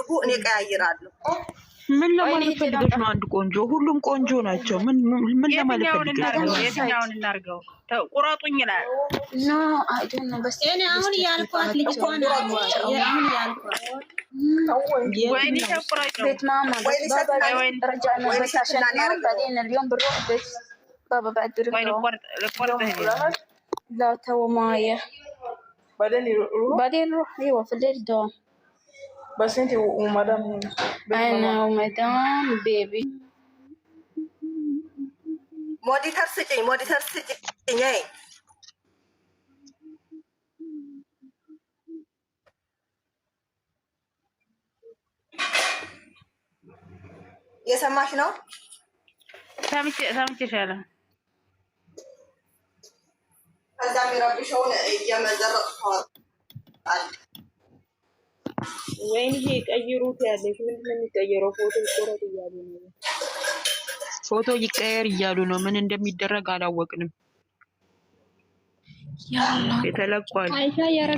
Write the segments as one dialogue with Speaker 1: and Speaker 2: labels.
Speaker 1: ፈልጉ እኔ ቀያይራለሁ።
Speaker 2: ምን ለማለት ፈልገሽ ነው? አንድ ቆንጆ ሁሉም ቆንጆ ናቸው። ምን ለማለት ፈልገሽ ነው?
Speaker 3: የትኛውን እናርገው? ቁረጡኝ ይላል።
Speaker 4: ኖ አይደል ነው በስ እኔ አሁን ያልኳት ልጅ ሆነ አሁን ያልኳት
Speaker 3: ወይኔ ተቆራጭ
Speaker 4: ቤት ማማ ወይኔ ደረጃ ነው በሳሽና ነው بعدين اليوم بنروح بيت بابا بعد
Speaker 3: ወይኔ ቆርጥ
Speaker 4: لا تو معايا بعدين نروح ايوه في الليل دوام
Speaker 5: بس انت ومدام
Speaker 4: انا ومدام بيبي
Speaker 1: ሞዲተር ስጭኝ የሰማሽ ነው?
Speaker 3: ሰምቼሻለሁ።
Speaker 1: ከዛ የሚረብሸውን እየመዘረጥኩ
Speaker 5: ወይኔ ቀይሩት ያለሽ ምንድን ነው የሚቀየረው? ፎቶ ይቆረጥ እያሉ ነው።
Speaker 2: ፎቶ ይቀየር እያሉ ነው። ምን እንደሚደረግ አላወቅንም። የተለቋል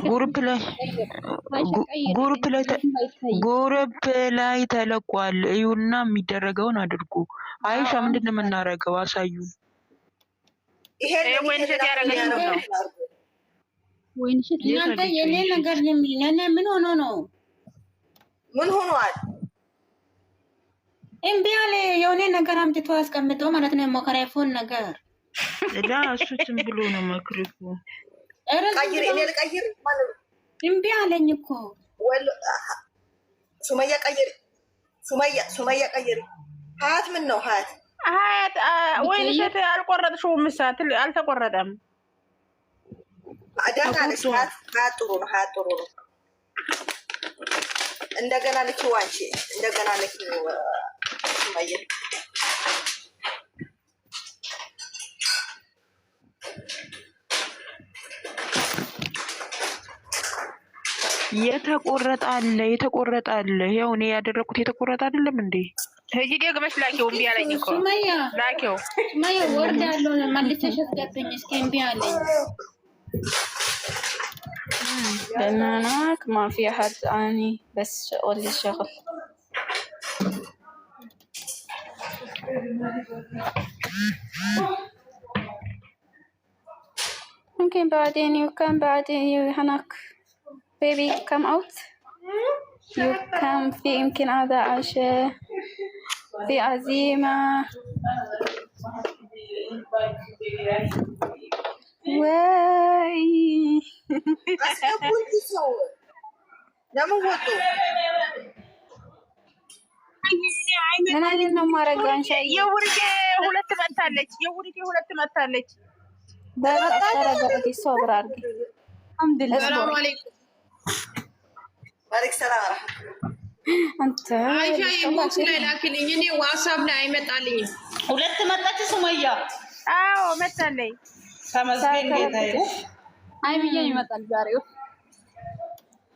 Speaker 2: ጉሩፕ ላይ ተለቋል። እዩና የሚደረገውን አድርጉ። አይሻ ምንድን ነው የምናደርገው? አሳዩ።
Speaker 3: ወይንሸት ያደረገች ነው።
Speaker 4: ወይንሸት እናንተ የኔ ነገር ምን ሆኖ ነው?
Speaker 1: ምን ሆኗል?
Speaker 4: እምቢ አለ። የሆነ ነገር አምጥቶ አስቀምጦ ማለት ነው። ማይክሮፎን ነገር
Speaker 2: እዳ እሱ ዝም ብሎ ነው ማይክሮፎን።
Speaker 1: ቀይር እኔ ልቀይር ማለት
Speaker 4: እምቢ አለኝ እኮ
Speaker 1: ሱመያ ቀይር። ሱመያ ቀይር። ሀያት ምን ነው ሀያት
Speaker 3: ወይንሸት አልቆረጥሽውም? ምሳት አልተቆረጠም።
Speaker 1: ደህና ነሽ? ሀያት ጥሩ ነው። እንደገና ልኪው አንቺ እንደገና ልኪው ሱመያ
Speaker 2: የተቆረጠ አለ። ይኸው እኔ ያደረኩት የተቆረጠ አይደለም እንዴ?
Speaker 3: ሂጂ ደግመሽ ላኪው። እምቢ አለኝ እኮ ላኪው።
Speaker 4: ሱመያ ወርድ ያለው መልሰሽ አስገብኝ እስኪ። እምቢ አለኝ። بنانك ما في أحد ثاني بس قولي الشغل ممكن بعدين هناك baby come out you come في يمكن هذا عشاء في عزيمة واي
Speaker 3: የውርጌ ሁለት መታለች።
Speaker 4: በረጋግጥ ሶብር አድርጊ።
Speaker 5: ሰላም አለይኩም።
Speaker 1: ወአለይኩም ሰላም።
Speaker 4: አንተ
Speaker 5: አይሻ ኢንቦክስ ላይ ላኪልኝ። እኔ ዋትስአፕ ላይ አይመጣልኝም።
Speaker 6: ሁለት መጣች ሱመያ።
Speaker 3: አዎ መጣለኝ።
Speaker 6: ተመስገን ጌታዬ።
Speaker 4: አይ ብዬ ይመጣል ዛሬው።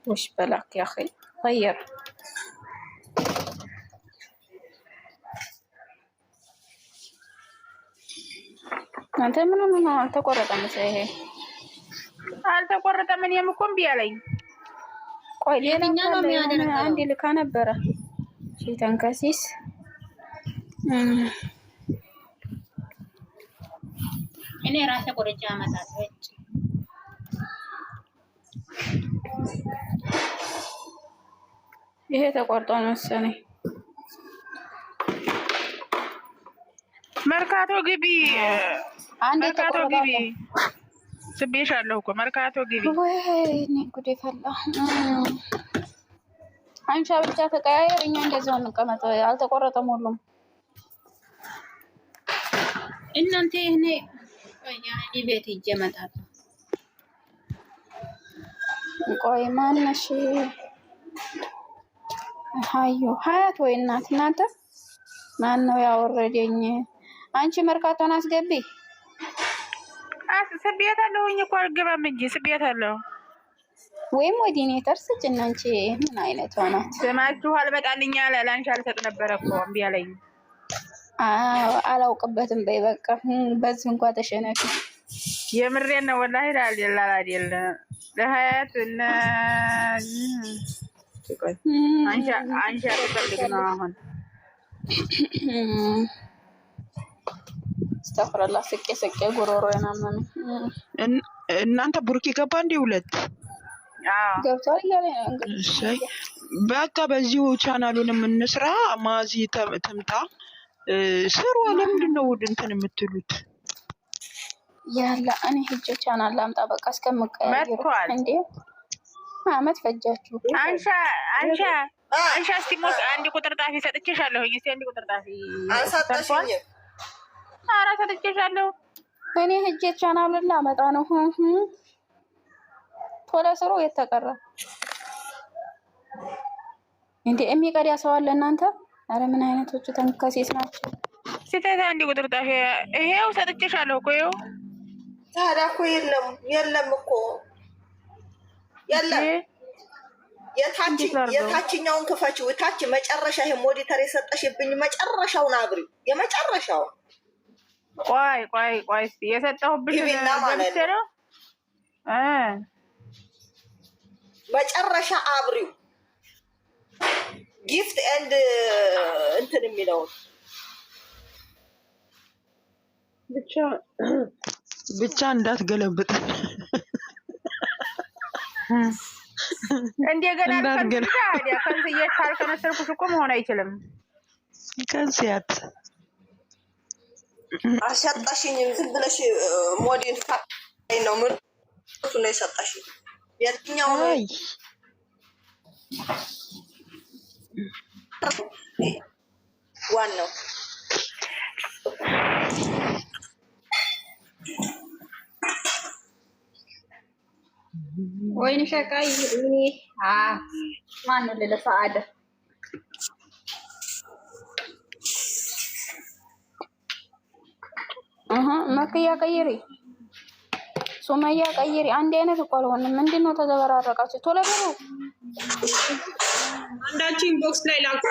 Speaker 4: وش بلاك يا اخي غير አንተ ምን ነው አልተቆረጠም? ይሄ
Speaker 3: አልተቆረጠም። እኔም እኮ እምቢ አለኝ።
Speaker 4: ቆይ ሌላኛ ነው የሚያደርገው። አንድ ልካ ነበረ ተንከሲስ እኔ ራሴ ቆርጬ አመጣለሁ። ይሄ ተቆርጦ መሰለኝ።
Speaker 3: መርካቶ ግቢ ስቤሻለሁ እኮ መርካቶ ግቢ።
Speaker 4: ወይኔ ጉዴ ፈላ። አንቺ ብቻ ተቀያየር፣ እኛ እንደዛው እንቀመጥ። አልተቆረጠም ሁሉም። እናንተ እኔ ቤት ሂጅ እመጣለሁ። ቆይ ማነሽ? ሀያት ወይ እናንተ ማን ነው ያወረደኝ? አንቺ መርካቶን አስገቢ።
Speaker 3: ስቤታለሁኝ እኮ አልገባም እንጂ ስቤታለሁ።
Speaker 4: ወይም ሞዲኔተር ስጭና። አንቺ ምን አይነት ሆናት?
Speaker 3: ስማችሁ አልመጣልኝ አለ። ላንቺ አልሰጥ ነበረ እኮ እምቢ አለኝ።
Speaker 4: አላውቅበትም። በይ በቃ በዚህ እንኳን ተሸነፊ።
Speaker 3: የምሬን ነው ወላሂ። አይደል ለሀያት አንቺ አትፈልግም አሁን
Speaker 4: استغفر ስቄ ጉሮሮ የናመነ
Speaker 2: እናንተ ቡርኪ ገባ እንዴ? ሁለት
Speaker 4: ገብቷል እያለ ነው።
Speaker 2: እሺ በቃ በዚሁ ቻናሉንም እንስራ። ማዚ ተምታ ስሩ። ለምንድን ነው እንትን የምትሉት?
Speaker 4: ያላ እኔ ሂጅ ቻናል ላምጣ በቃ እስከምቀያየሩ እንዴ አመት ፈጃችሁ።
Speaker 3: አንሻ እስቲ ሞት አንድ ቁጥር ጣፊ ሰጥቼሻለሁ። እስቲ አንድ ቁጥር ጣፊ
Speaker 1: አንሳጣሽኝ።
Speaker 3: ኧረ ሰጥቼሻለሁ።
Speaker 4: እኔ ሂጅ ቻናሉን ላመጣ ነው። ቶሎ ስሩ። የተቀረ እንዴ የሚቀዳ ሰው አለ እናንተ? አረ ምን አይነቶቹ ተንከሴስ ናቸው።
Speaker 3: ሲታታ አንድ ቁጥር ጣፊ ይሄው ሰጥቼሻለሁ እኮ ይሄው።
Speaker 1: ታዲያ እኮ የለም እኮ የለም። የታችኛውን ክፈችው። ታች መጨረሻ ይሄ ሞዲተር የሰጠሽብኝ መጨረሻውን አብሪ። የመጨረሻው
Speaker 3: ቆይ እስቲ የሰጠሁብሽ ነው
Speaker 1: መጨረሻ አብሪው። ጊፍት ኤንድ እንትን የሚለው
Speaker 2: ብቻ እንዳትገለብጥ
Speaker 3: እንደገና ታዲያ ከንስዬ ካልከነሰርኩሽ እኮ መሆን አይችልም።
Speaker 2: ከንስያት
Speaker 1: አልሰጣሽኝም። ዝም ብለሽ ሞዴል ነው ምርቱ ነው የሰጣሽኝ። የትኛው ነው ዋናው?
Speaker 4: ወይኔ ሸቃይ ማን ነው ለሰዓደ መክያ ቀይሪ፣ ሱመያ ቀይሪ። አንድ አይነት እኮ አልሆንም። ምንድን ነው ተዘበራረቃችሁ? ቶሎ በሉ።
Speaker 5: አንዳችሁ ኢንቦክስ ላይ ላኩ።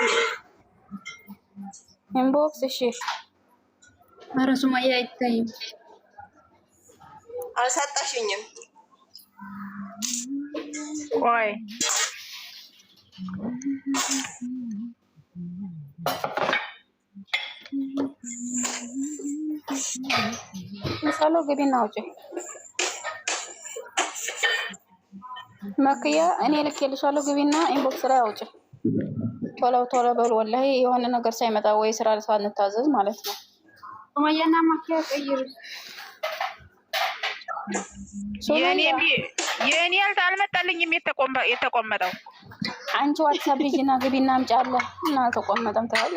Speaker 4: ኢንቦክስ እሺ። ኧረ ሱመያ አይታይም።
Speaker 1: አልሰጣሽኝም።
Speaker 3: ቆይ
Speaker 4: ምሳሌ ግቢና አውጪ። መክያ እኔ ልኬልሻለሁ። ግቢና ኢንቦክስ ላይ አውጪ። ቶሎ በሉ። ወላሂ የሆነ ነገር ሳይመጣ ወይ ስራ ሳንታዘዝ ማለት ነው። ሱመያና መክያ ቀይሩ።
Speaker 3: የኔ አልመጣልኝም። የተቆመጠው
Speaker 4: አንቺ ዋትሳፕ ልጅና ግቢና አምጫለ እና ተቆመጠም ታውቂ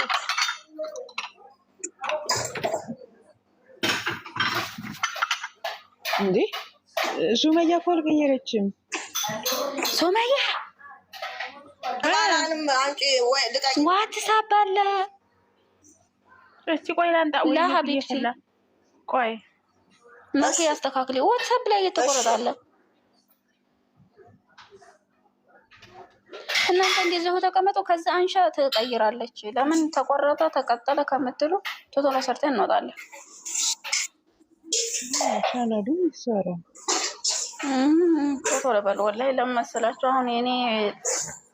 Speaker 2: እንዴ? ሱመያ እኮ አልቀየረችም።
Speaker 4: ሱመያ
Speaker 1: አላንም። አንቺ ወይ ልቃቂ
Speaker 4: ዋትሳፕ አለ።
Speaker 3: እስቲ ቆይ ላንጣ ወይ
Speaker 4: ለሀቢብቲ
Speaker 3: ቆይ
Speaker 4: መቼ ያስተካክሊ። ዋትሳፕ ላይ እየተቆረጣለ። እናንተ እንደዚህ ተቀመጡ። ከዛ አንሻ ትቀይራለች። ለምን ተቆረጠ ተቀጠለ ከምትሉ ቶሎ ሰርተን እንወጣለን።
Speaker 2: ቻናሉ ይሰራ
Speaker 4: ቶሎ በሉ። ወላሂ ለመሰላችሁ አሁን እኔ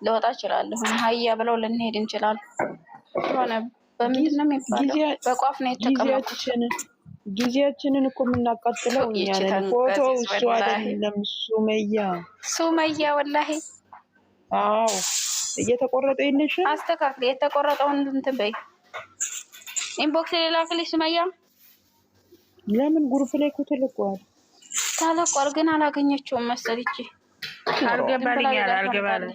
Speaker 4: ልወጣ እችላለሁ። ሀያ ብለው ልንሄድ እንችላለን። ሆነ በምንድን ነው የሚባለው? በቋፍ ነው የተቀመጡት።
Speaker 2: ጊዜያችንን እኮ የምናቃጥለው እኛ ነን። ፎቶ እሱ አይደለም። ሱመያ
Speaker 4: ወላሂ
Speaker 2: አዎ፣ እየተቆረጠ የለሽ
Speaker 4: አስተካክል። የተቆረጠውን እንትን በይ። ኢንቦክስ ላክልሽ ሱመያ።
Speaker 2: ለምን ግሩፕ ላይ እኮ ተለቋል
Speaker 4: ግን አላገኘችውም መሰለኝ።
Speaker 3: አልገባልኝ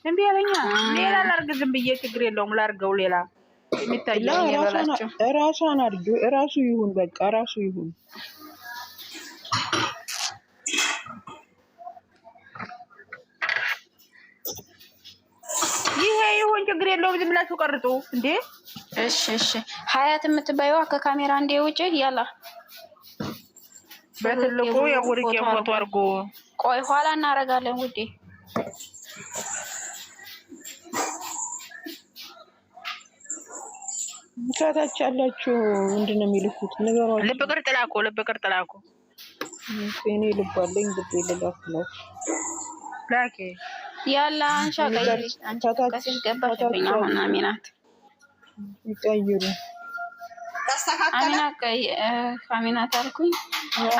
Speaker 3: እምቢ አለኝ። ሌላ ላርግ ዝም ብዬ ችግር የለውም ላርገው። ሌላ የሚታየው ይበላችሁ።
Speaker 2: ራሷን አድርጊ። ራሱ ይሁን በቃ ራሱ ይሁን።
Speaker 3: ይሄ ይሁን ችግር የለውም። ዝም ብላችሁ ቀርጡ እንዴ።
Speaker 4: እሺ ሀያት የምትባይዋ ከካሜራ እንደ ውጪ ያላ
Speaker 3: በትልቁ የቡርቄ ፎቶ አድርጎ
Speaker 4: ቆይ ኋላ እናደርጋለን ውዴ።
Speaker 2: ከታች ያላችሁ ምንድን ነው የሚልኩት? ነገሮች
Speaker 3: ልብ ቅርጥ ላኩ።
Speaker 2: እኔ ልብ አለኝ። ልብ ይልላችሁ ላኪ።
Speaker 4: ያላ አንሻ ቀይሪ አንቺ ከሴት ገባሽብኝ አሁን አሚናት
Speaker 2: ይቀይሩ
Speaker 4: አሚናት አልኩኝ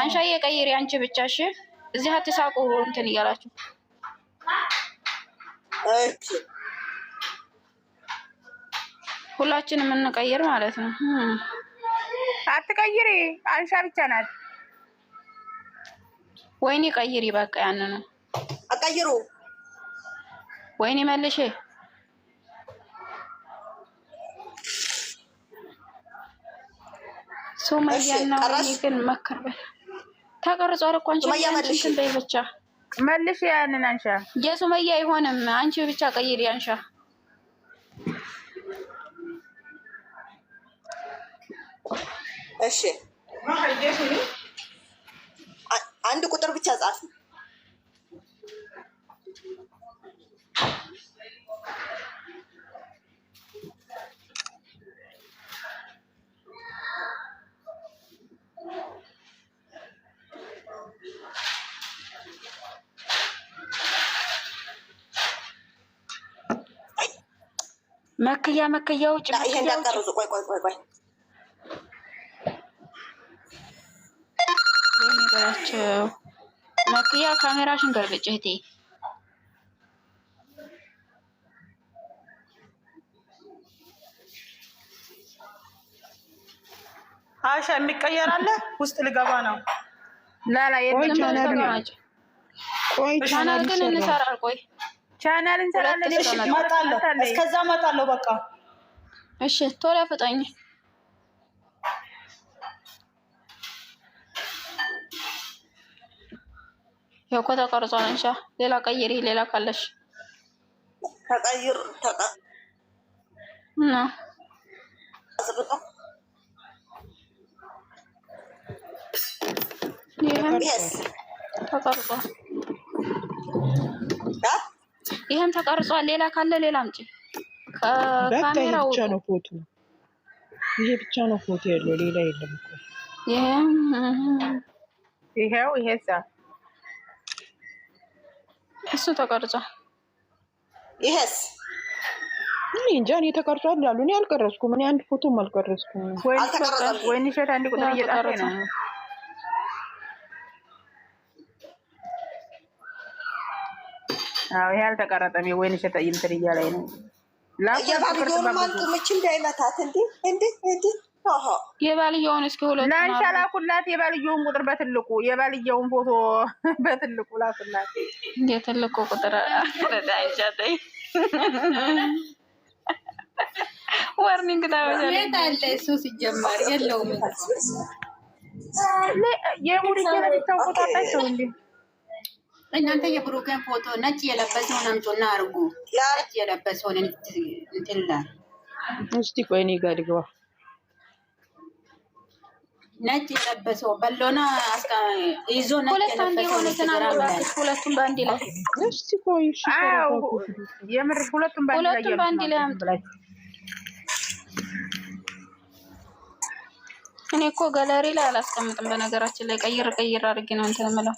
Speaker 4: አንሻዬ ቀይሪ አንቺ ብቻ እሺ እዚህ አትሳቁ እንትን እያላችሁ
Speaker 1: እሺ
Speaker 4: ሁላችንም እንቀይር ማለት ነው
Speaker 3: አትቀይሪ አንሻ ብቻ ናት
Speaker 4: ወይኔ ቀይሪ በቃ ያን ነው
Speaker 1: አቀይሩ
Speaker 4: ወይኔ መልሼ ሱመያና ወይኔ ግን መከርበል ተቀርጿል እኮ አንቺ እንትን በይ ብቻ
Speaker 3: መልሽ ያንን አንሻ
Speaker 4: የሱመያ አይሆንም አንቺ ብቻ ቀይሪ አንሻ
Speaker 1: እሺ አንድ ቁጥር ብቻ ጻፍ
Speaker 4: መክያ ውጭ
Speaker 1: ይሄ እንዳቀርጹ ቆይ
Speaker 4: ወይኔ መክያ ካሜራሽን ገልብጭ እህቴ
Speaker 6: አሻ የሚቀየር አለ ውስጥ ልገባ ነው
Speaker 3: ላላ
Speaker 2: ቆይ
Speaker 4: ቻናል ግን እንሰራለን ቆይ
Speaker 3: ቻናል እንሰራለን
Speaker 6: እመጣለሁ እስከዛ እመጣለሁ በቃ
Speaker 4: እሺ ቶሎ ፍጠኝ ያው ከተቀርጿል እንሻ ሌላ ቀይሪ ሌላ ካለሽ
Speaker 1: ተቀይር
Speaker 4: እና ይሄም ተቀርጿል ሌላ ካለ ሌላ አምጪ ከካሜራው
Speaker 2: ብቻ ነው ፎቶ ይሄ ብቻ ነው ፎቶ ያለው ሌላ የለም
Speaker 3: እኮ ይሄሳ
Speaker 4: እሱ ተቀርጿል
Speaker 1: ይሄስ
Speaker 2: እኔ እንጃ እኔ ተቀርጿል ያሉ እኔ አልቀረጽኩም እኔ አንድ ፎቶም አልቀረጽኩም
Speaker 3: ወይኔ ሸት አንድ ቁጥር እየጣፈ ነው አዎ ይሄ አልተቀረጸም የወይን ሸት እንትን እያለኝ ነው
Speaker 1: የባልየውን ማንጡ ምች እንዳይመታት እንዴ
Speaker 4: የባልየውን እስኪ ሁለት
Speaker 3: ላንሻ ላኩላት የባልየውን ቁጥር በትልቁ የባልየውን ፎቶ በትልቁ ላኩላት
Speaker 4: የትልቁ ቁጥር አረዳንቻተይ ዋርኒንግ ታወጃለሽ
Speaker 7: እሱ ሲጀመር የለውም
Speaker 3: የሙሪ ከለብታው ፎቶአቸው እንዴ
Speaker 7: እናንተ የብሩክን ፎቶ ነጭ የለበሰውን አምጡና አርጉ ነጭ የለበሰውን እንትን ላይ
Speaker 2: እስቲ ቆይ እኔ ጋር ልግባ
Speaker 7: ነጭ የለበሰው በሎና ይዞ ነጭ
Speaker 4: የለበሰው ሁለቱም ባንዲ ላይ
Speaker 2: እስቲ ቆይ እሺ
Speaker 3: የምር ሁለቱም
Speaker 4: ባንዲ ላይ አምጡላችሁ እኔ እኮ ጋለሪ ላይ አላስቀምጥም በነገራችን ላይ ቀይር አድርጌ ነው እንትን የምለው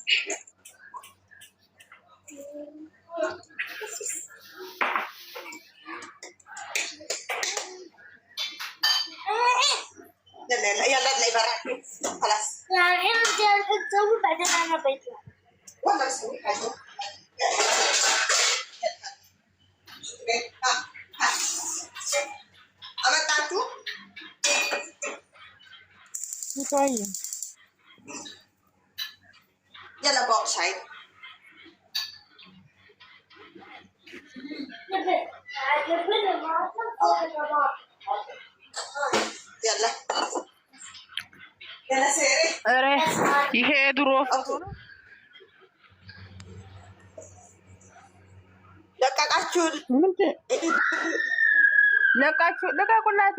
Speaker 1: يلا لا يبرد خلاص يعني انت تسوي بعدين انا بيطلع والله اسوي حاجه አመጣችሁ
Speaker 2: ይታይ
Speaker 1: يلا بوكس هاي يلا
Speaker 3: ኧረ ይሄ ድሮ
Speaker 1: ለቀቃችሁ
Speaker 3: ለቃችሁ ለቃቁላት